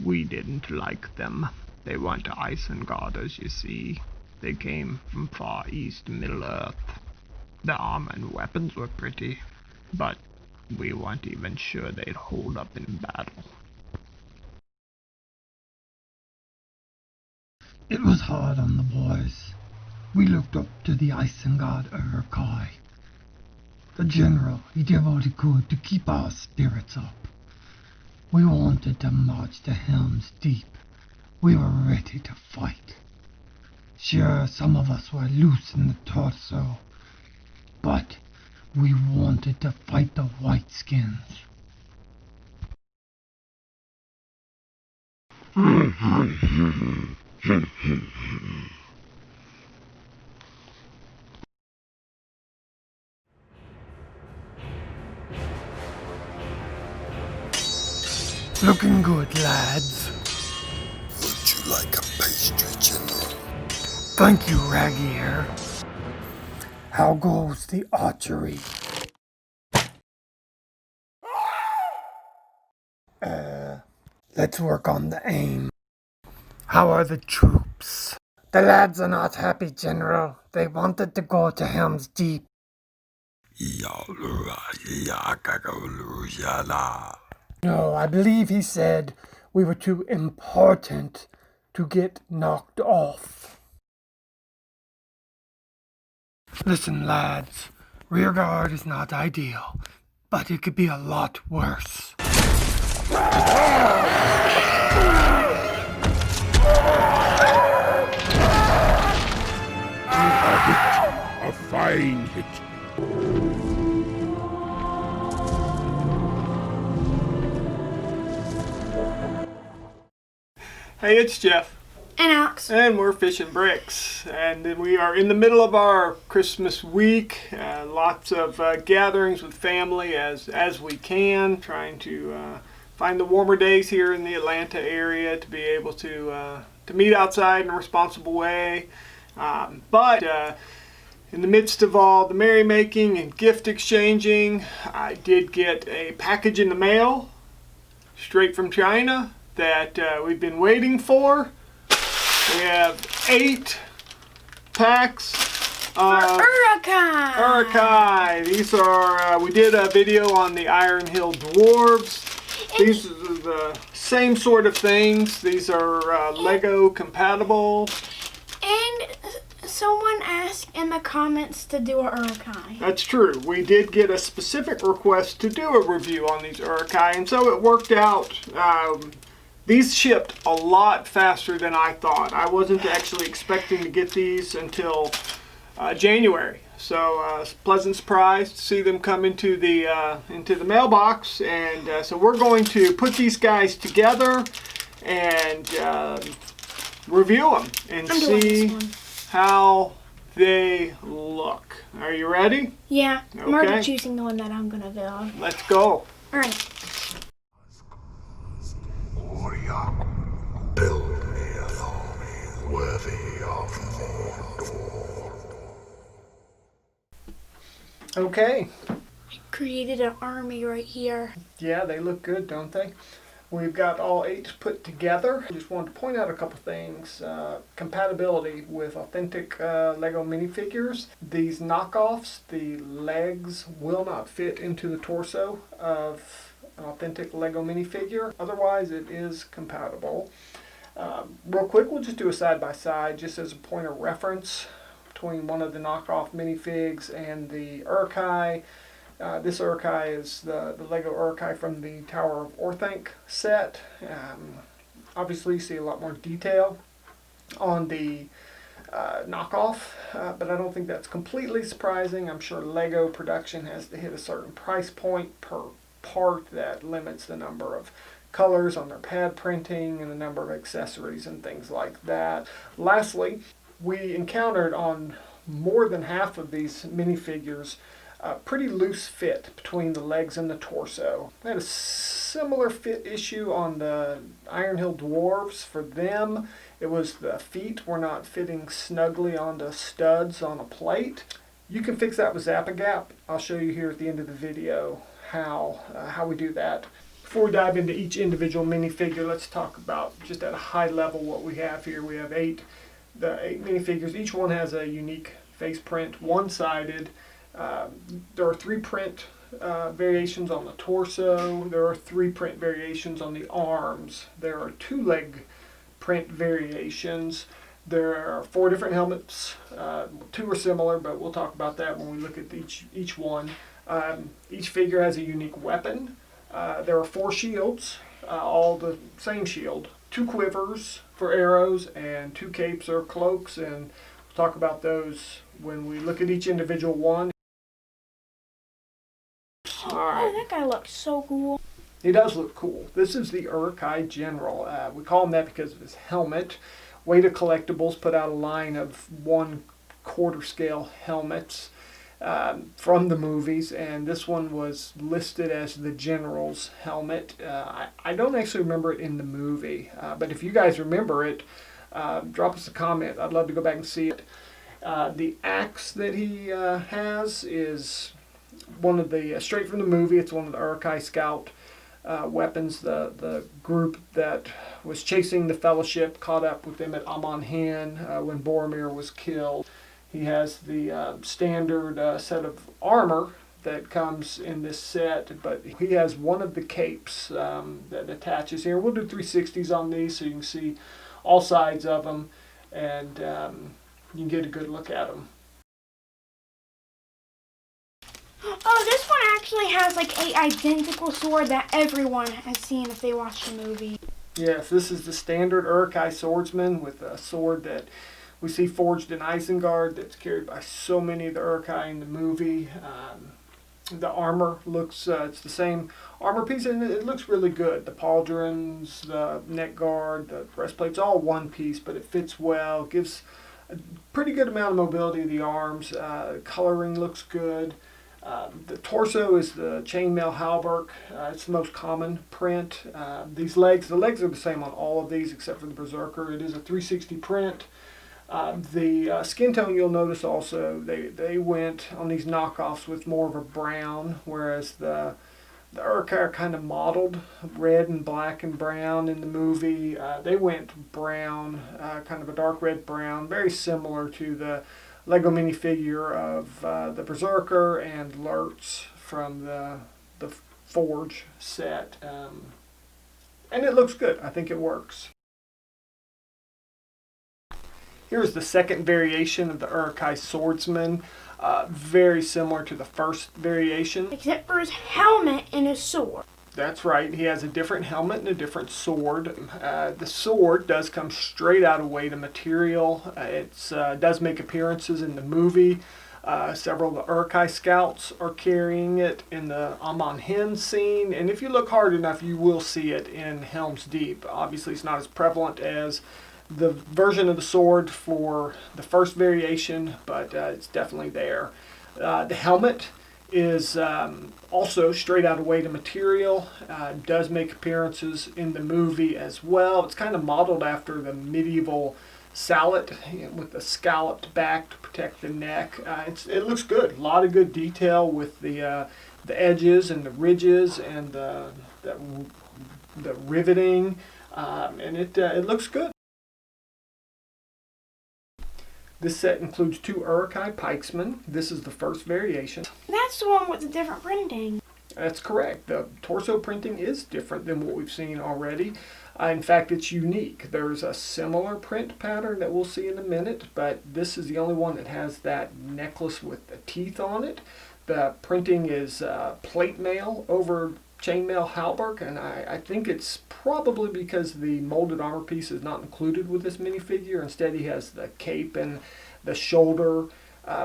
We didn't like them. They weren't Isengarders, you see. They came from far east Middle-earth. Their armor and weapons were pretty, but we weren't even sure they'd hold up in battle. It was hard on the boys. We looked up to the Isengard Uruk-hai. The general, he did what he could to keep our spirits up. We wanted to march to Helm's Deep. We were ready to fight. Sure, some of us were loose in the torso, but we wanted to fight the Whiteskins. Looking good, lads. Would you like a pastry, General? Thank you, Raggy Hair. How goes the archery? Let's work on the aim. How are the troops? The lads are not happy, General. They wanted to go to Helm's Deep. No, I believe he said we were too important to get knocked off. Listen, lads, rearguard is not ideal, but it could be a lot worse. A fine hit. Hey, it's Jeff. And Alex. And we're fishing bricks. And we are in the middle of our Christmas week. Lots of gatherings with family as we can. Trying to find the warmer days here in the Atlanta area to be able to meet outside in a responsible way. But in the midst of all the merrymaking and gift exchanging, I did get a package in the mail straight from China that we've been waiting for. We have 8 packs of Uruk-hai. These are, we did a video on the Iron Hill Dwarves. These are the same sort of things. These are Lego compatible. And someone asked in the comments to do a Uruk-hai. That's true. We did get a specific request to do a review on these Uruk-hai, and so it worked out. These shipped a lot faster than I thought. I wasn't actually expecting to get these until January. So pleasant surprise to see them come into the mailbox. And so we're going to put these guys together and review them and see how they look. Are you ready? Yeah. Okay. I'm already choosing the one that I'm going to build. Let's go. Alright. Build me a throne worthy of Mordor. Okay. I created an army right here. Yeah, they look good, don't they? We've got all 8 put together. I just wanted to point out a couple things. Compatibility with authentic Lego minifigures. These knockoffs, the legs will not fit into the torso of an authentic Lego minifigure. Otherwise, it is compatible. Real quick, we'll just do a side-by-side just as a point of reference between one of the knockoff minifigs and the Uruk-hai. This Uruk-hai is the Lego Uruk-hai from the Tower of Orthanc set. Obviously, you see a lot more detail on the knockoff, but I don't think that's completely surprising. I'm sure Lego production has to hit a certain price point per part that limits the number of colors on their pad printing and the number of accessories and things like that. Lastly, we encountered on more than half of these minifigures a pretty loose fit between the legs and the torso. I had a similar fit issue on the Iron Hill Dwarves. For them, it was the feet were not fitting snugly onto studs on a plate. You can fix that with ZAP-A-GAP. I'll show you here at the end of the video how we do that. Before we dive into each individual minifigure, let's talk about just at a high level what we have here. We have the 8 minifigures. Each one has a unique face print, one-sided. There are 3 print variations on the torso. There are 3 print variations on the arms. There are 2 leg print variations. There are 4 different helmets. 2 are similar, but we'll talk about that when we look at each one. Each figure has a unique weapon. There are 4 shields, all the same shield. 2 quivers for arrows and 2 capes or cloaks, and we'll talk about those when we look at each individual one. Oh, that guy looks so cool. He does look cool. This is the Uruk-hai General. We call him that because of his helmet. Weta Collectibles put out a line of 1/4 scale helmets from the movies, and this one was listed as the General's helmet. I don't actually remember it in the movie, but if you guys remember it, drop us a comment. I'd love to go back and see it. The axe that he has is one of the, straight from the movie, it's one of the Uruk-hai Scout weapons. The group that was chasing the Fellowship caught up with them at Amon-Hen when Boromir was killed. He has the standard set of armor that comes in this set, but he has one of the capes that attaches here. We'll do 360s on these so you can see all sides of them, and you can get a good look at them. Oh, this one actually has like a identical sword that everyone has seen if they watched the movie. Yes, this is the standard Uruk-hai Swordsman with a sword that we see forged in Isengard that's carried by so many of the Uruk-hai in the movie. The armor looks, it's the same armor piece, and it looks really good. The pauldrons, the neck guard, the breastplate's all one piece, but it fits well, gives a pretty good amount of mobility to the arms. Coloring looks good. The torso is the chainmail hauberk. It's the most common print. The legs are the same on all of these except for the Berserker. It is a 360 print. The skin tone, you'll notice also, they went on these knockoffs with more of a brown, whereas the Uruk-hai are kind of modeled red and black and brown in the movie. They went brown, kind of a dark red brown, very similar to the Lego minifigure of the Berserker and Lurtz from the Forge set. And it looks good. I think it works. Here's the second variation of the Uruk-hai Swordsman. Very similar to the first variation. Except for his helmet and his sword. That's right. He has a different helmet and a different sword. The sword does come straight out of Weta material. It does make appearances in the movie. Several of the Uruk-hai scouts are carrying it in the Amon-Hen scene. And if you look hard enough, you will see it in Helm's Deep. Obviously, it's not as prevalent as the version of the sword for the first variation, but it's definitely there. The helmet is also straight out of Weta material. Does make appearances in the movie as well. It's kind of modeled after the medieval sallet with the scalloped back to protect the neck. It looks good. A lot of good detail with the edges and the ridges and the riveting, and it looks good. This set includes 2 Uruk-hai Pikesman. This is the first variation. That's the one with the different printing. That's correct. The torso printing is different than what we've seen already. In fact, it's unique. There's a similar print pattern that we'll see in a minute, but this is the only one that has that necklace with the teeth on it. The printing is plate mail over chainmail hauberk, and I think it's probably because the molded armor piece is not included with this minifigure. Instead, he has the cape and the shoulder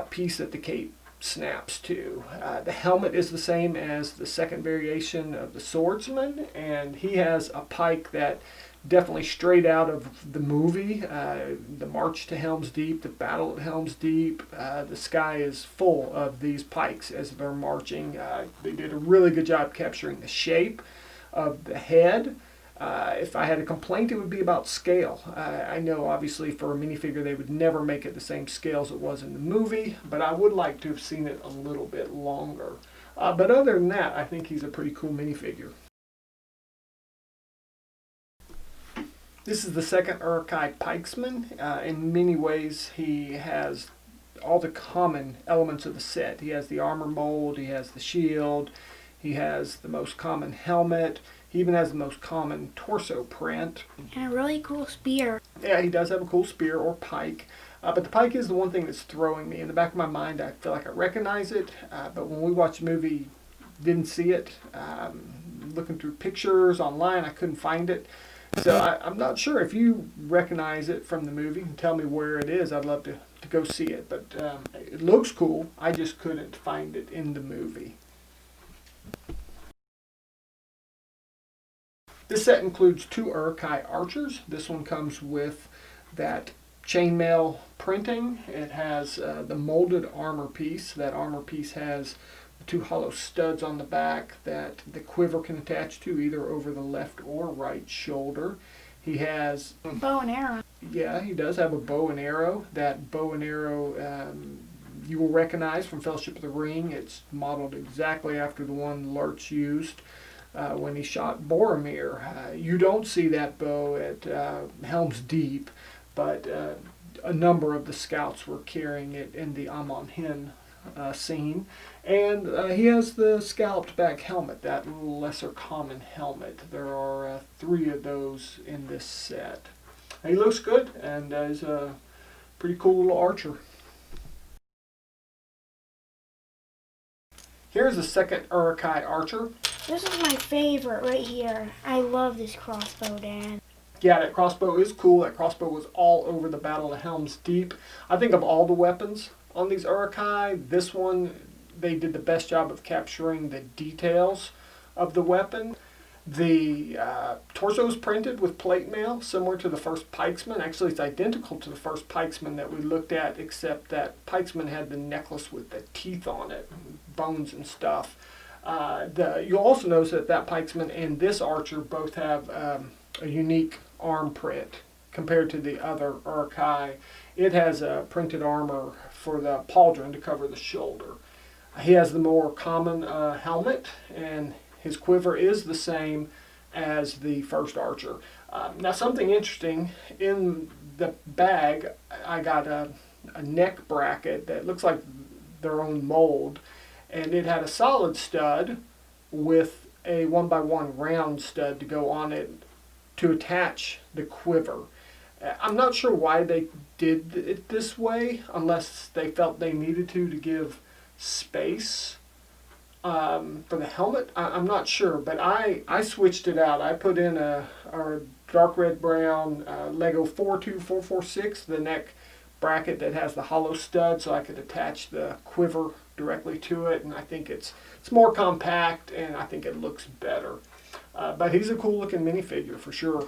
piece that the cape snaps to. The helmet is the same as the second variation of the Swordsman, and he has a pike that definitely straight out of the movie, the March to Helm's Deep, the Battle at Helm's Deep. The sky is full of these pikes as they're marching. They did a really good job capturing the shape of the head. If I had a complaint, it would be about scale. I know obviously for a minifigure they would never make it the same scale as it was in the movie, but I would like to have seen it a little bit longer. But other than that, I think he's a pretty cool minifigure. This is the second Uruk-hai Pikesman. In many ways, he has all the common elements of the set. He has the armor mold, he has the shield, he has the most common helmet, he even has the most common torso print. And a really cool spear. Yeah, he does have a cool spear or pike. But the pike is the one thing that's throwing me. In the back of my mind, I feel like I recognize it. But when we watched the movie, didn't see it. Looking through pictures online, I couldn't find it. So I'm not sure if you recognize it from the movie and tell me where it is. I'd love to go see it. But it looks cool. I just couldn't find it in the movie. This set includes 2 Uruk-hai archers. This one comes with that chainmail printing. It has the molded armor piece. That armor piece has the 2 hollow studs on the back that the quiver can attach to either over the left or right shoulder. He has Bow and arrow. Yeah, he does have a bow and arrow. That bow and arrow you will recognize from Fellowship of the Ring. It's modeled exactly after the one Lurch used when he shot Boromir. You don't see that bow at Helm's Deep, but a number of the scouts were carrying it in the Amon Hen scene. And he has the scalloped back helmet, that lesser common helmet. There are 3 of those in this set. He looks good and is a pretty cool little archer. Here's the second Uruk-hai archer. This is my favorite right here. I love this crossbow, Dad. Yeah, that crossbow is cool. That crossbow was all over the Battle of Helm's Deep. I think of all the weapons on these Uruk-hai, this one, they did the best job of capturing the details of the weapon. The torso is printed with plate mail, similar to the first Pikesman. Actually, it's identical to the first Pikesman that we looked at, except that Pikesman had the necklace with the teeth on it, bones and stuff. You'll also notice that Pikesman and this archer both have a unique arm print compared to the other Uruk-hai. It has a printed armor for the pauldron to cover the shoulder. He has the more common helmet, and his quiver is the same as the first archer. Now, something interesting, in the bag I got a neck bracket that looks like their own mold, and it had a solid stud with a 1x1 round stud to go on it to attach the quiver. I'm not sure why they did it this way, unless they felt they needed to give space for the helmet. I'm not sure, but I switched it out. I put in our dark red brown Lego 42446, the neck bracket that has the hollow stud, so I could attach the quiver directly to it, and I think it's more compact, and I think it looks better. But he's a cool looking minifigure for sure.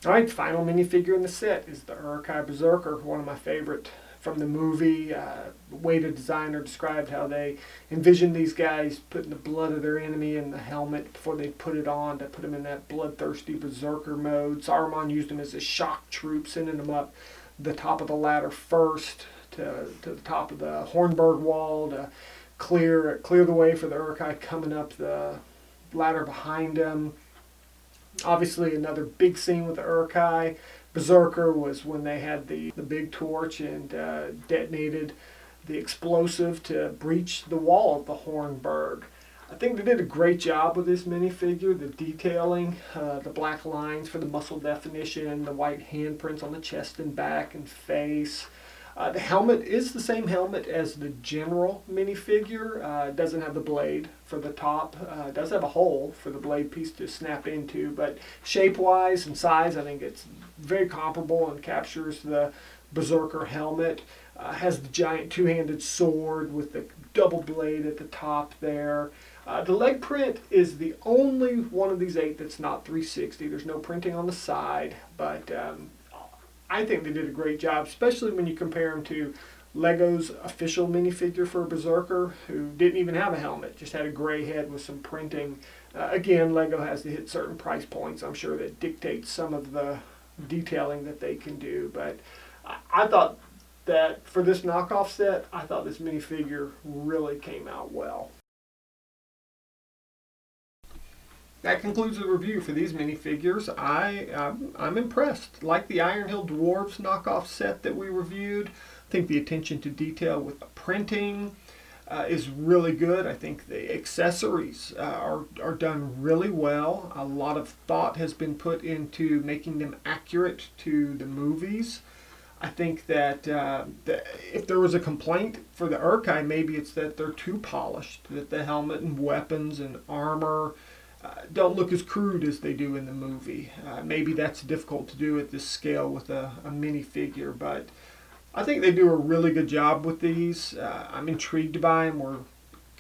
Alright, final minifigure in the set is the Uruk-hai Berserker, one of my favorite from the movie. The way the designer described how they envisioned these guys putting the blood of their enemy in the helmet before they put it on to put them in that bloodthirsty Berserker mode. Saruman used them as a shock troop, sending them up the top of the ladder first to the top of the Hornburg wall to clear the way for the Uruk-hai coming up the ladder behind them. Obviously, another big scene with the Uruk-hai Berserker was when they had the big torch and detonated the explosive to breach the wall of the Hornburg. I think they did a great job with this minifigure, the detailing, the black lines for the muscle definition, the white handprints on the chest and back and face. The helmet is the same helmet as the general minifigure. It doesn't have the blade for the top. It does have a hole for the blade piece to snap into, but shape-wise and size, I think it's very comparable and captures the Berserker helmet. Has the giant two-handed sword with the double blade at the top there. The leg print is the only one of these 8 that's not 360. There's no printing on the side, but I think they did a great job, especially when you compare them to Lego's official minifigure for Berserker, who didn't even have a helmet, just had a gray head with some printing. Again, Lego has to hit certain price points, I'm sure, that dictates some of the detailing that they can do. But I thought that for this knockoff set, I thought this minifigure really came out well. that concludes the review for these minifigures. I'm impressed. Like the Iron Hill Dwarves knockoff set that we reviewed, I think the attention to detail with the printing is really good. I think the accessories are done really well. A lot of thought has been put into making them accurate to the movies. I think that if there was a complaint for the Uruk-hai, maybe it's that they're too polished, that the helmet and weapons and armor don't look as crude as they do in the movie. Maybe that's difficult to do at this scale with a minifigure, but I think they do a really good job with these. I'm intrigued by them. We're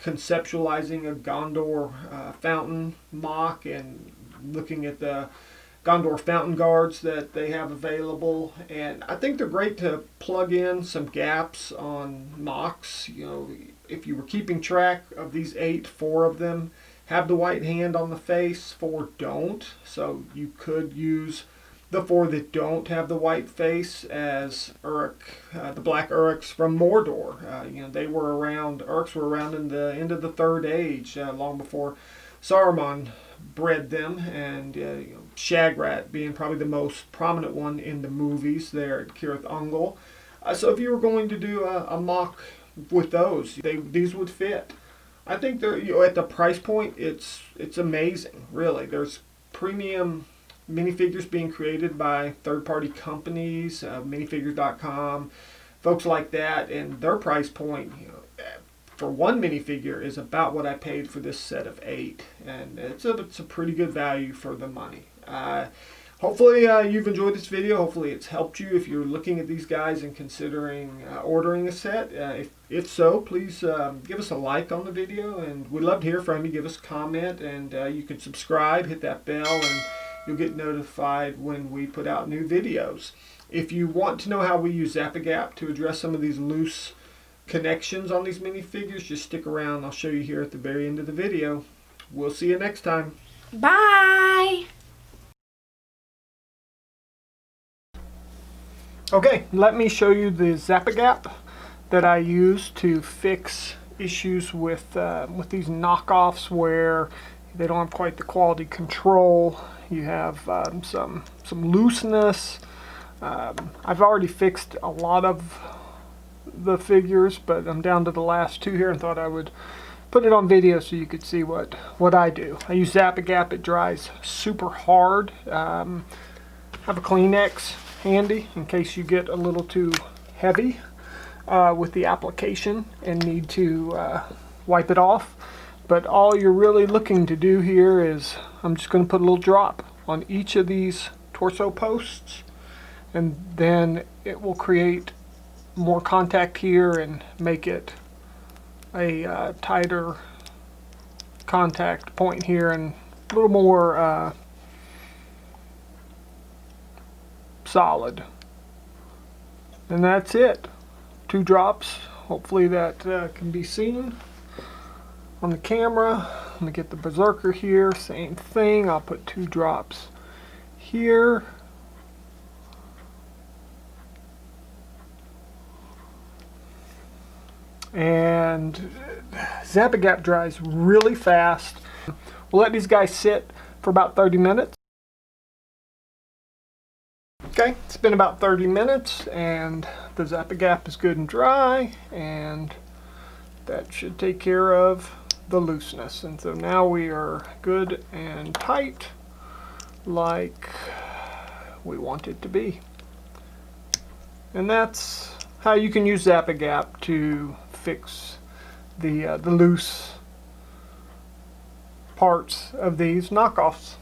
conceptualizing a Gondor fountain mock and looking at the Gondor fountain guards that they have available, and I think they're great to plug in some gaps on mocks. You know, if you were keeping track of these 8, 4 of them have the white hand on the face, 4 don't, so you could use the 4 that don't have the white face as Uruk, the Black Uruks from Mordor. You know, they were around, Uruks were around in the end of the Third Age, long before Saruman bred them, and you know, Shagrat being probably the most prominent one in the movies there at Cirith Ungol. So if you were going to do a mock with those, these would fit. I think they're, you know, at the price point, it's amazing, really. There's premium minifigures being created by third-party companies, minifigures.com, folks like that, and their price point, you know, for one minifigure is about what I paid for this set of 8, and it's a pretty good value for the money. Hopefully you've enjoyed this video. Hopefully it's helped you if you're looking at these guys and considering ordering a set. If so, please give us a like on the video, and we'd love to hear from you. Give us a comment, and you can subscribe, hit that bell, and you'll get notified when we put out new videos. If you want to know how we use ZAP-A-GAP to address some of these loose connections on these minifigures, just stick around. I'll show you here at the very end of the video. We'll see you next time. Bye! Okay, let me show you the ZAP-A-GAP that I use to fix issues with these knockoffs where they don't have quite the quality control. You have some looseness. I've already fixed a lot of the figures, but I'm down to the last 2 here and thought I would put it on video so you could see what I do. I use ZAP-A-GAP. It dries super hard. Have a Kleenex handy in case you get a little too heavy with the application and need to wipe it off. But all you're really looking to do here is, I'm just going to put a little drop on each of these torso posts, and then it will create more contact here and make it a tighter contact point here and a little more solid. And that's it. 2 drops. Hopefully that can be seen on the camera. I'm going to get the Berserker here. Same thing. I'll put 2 drops here. And ZAP-A-GAP dries really fast. We'll let these guys sit for about 30 minutes. Okay, it's been about 30 minutes and the ZAP-A-GAP is good and dry, and that should take care of the looseness. And so now we are good and tight like we want it to be. And that's how you can use ZAP-A-GAP to fix the loose parts of these knockoffs.